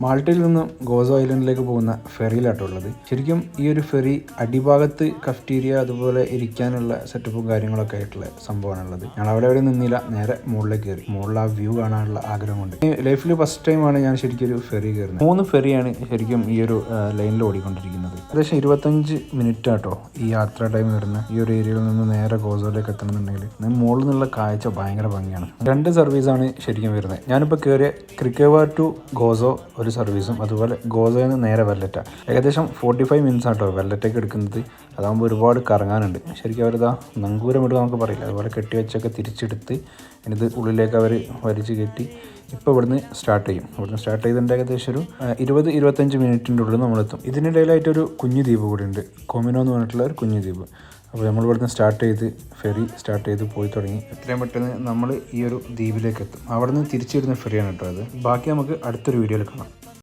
മാൾട്ടയിൽ നിന്നും ഗോസോ ഐലൻഡിലേക്ക് പോകുന്ന ഫെറിയിലാട്ടോ ഉള്ളത്. ശരിക്കും ഈ ഒരു ഫെറി അടിഭാഗത്ത് കഫ്റ്റീരിയ അതുപോലെ ഇരിക്കാനുള്ള സെറ്റപ്പും കാര്യങ്ങളൊക്കെ ആയിട്ടുള്ള സംഭവമാണുള്ളത്. ഞാൻ അവിടെ നിന്നില്ല, നേരെ മുകളിലേക്ക് കയറി. മുകളിൽ ആ വ്യൂ കാണാനുള്ള ആഗ്രഹം കൊണ്ട് ലൈഫിൽ ഫസ്റ്റ് ടൈമാണ് ഞാൻ ശരിക്കും ഒരു ഫെറി കയറുന്നത്. 3 ഫെറിയാണ് ശരിക്കും ഈ ഒരു ലൈനിൽ ഓടിക്കൊണ്ടിരിക്കുന്നത്. ഏകദേശം 25 മിനിറ്റ് ആട്ടോ ഈ യാത്രാ ടൈം വരുന്നത്. ഈ ഒരു ഏരിയയിൽ നിന്ന് നേരെ ഗോസോയിലേക്ക് എത്തണമെന്നുണ്ടെങ്കിൽ മുകളിൽ നിന്നുള്ള കാഴ്ച ഭയങ്കര ഭംഗിയാണ്. 2 സർവീസാണ് ശരിക്കും വരുന്നത്. ഞാനിപ്പോൾ കയറിയ ക്രിക്കവ ടു ഗോസോ ഒരു സർവീസും അതുപോലെ ഗോസോയിൽ നിന്ന് നേരെ വെല്ലറ്റ. ഏകദേശം 45 മിനിറ്റ്സ് ആട്ടോ വെല്ലറ്റയ്ക്ക് എടുക്കുന്നത്. അതാകുമ്പോൾ ഒരുപാട് കറങ്ങാനുണ്ട്. ശരിക്കും അവരിതാ നങ്കൂരം ഇടുക നമുക്ക് പറയില്ല, അതുപോലെ കെട്ടി വെച്ചൊക്കെ തിരിച്ചെടുത്ത് ഇത് ഉള്ളിലേക്ക് അവർ വലിച്ച് കയറ്റി ഇപ്പോൾ ഇവിടുന്ന് സ്റ്റാർട്ട് ചെയ്യും. ഇവിടുന്ന് സ്റ്റാർട്ട് ചെയ്തിട്ട് ഏകദേശം ഒരു 20-25 മിനിറ്റിൻ്റെ ഉള്ളിൽ നമ്മളെത്തും. ഇതിനിടയിലായിട്ടൊരു കുഞ്ഞു ദ്വീപ് കൂടി ഉണ്ട്, കൊമിനോ എന്ന് പറഞ്ഞിട്ടുള്ള ഒരു കുഞ്ഞു ദ്വീപ്. അപ്പോൾ നമ്മൾ ഇവിടുന്ന് ഫെറി സ്റ്റാർട്ട് ചെയ്ത് പോയി തുടങ്ങി. എത്രയും പെട്ടെന്ന് നമ്മൾ ഈ ഒരു ദ്വീപിലേക്ക് എത്തും. അവിടെ നിന്ന് തിരിച്ചു വരുന്ന ഫെറിയാണ് കേട്ടോ അത്. ബാക്കി നമുക്ക് അടുത്തൊരു വീഡിയോയിൽ കാണാം.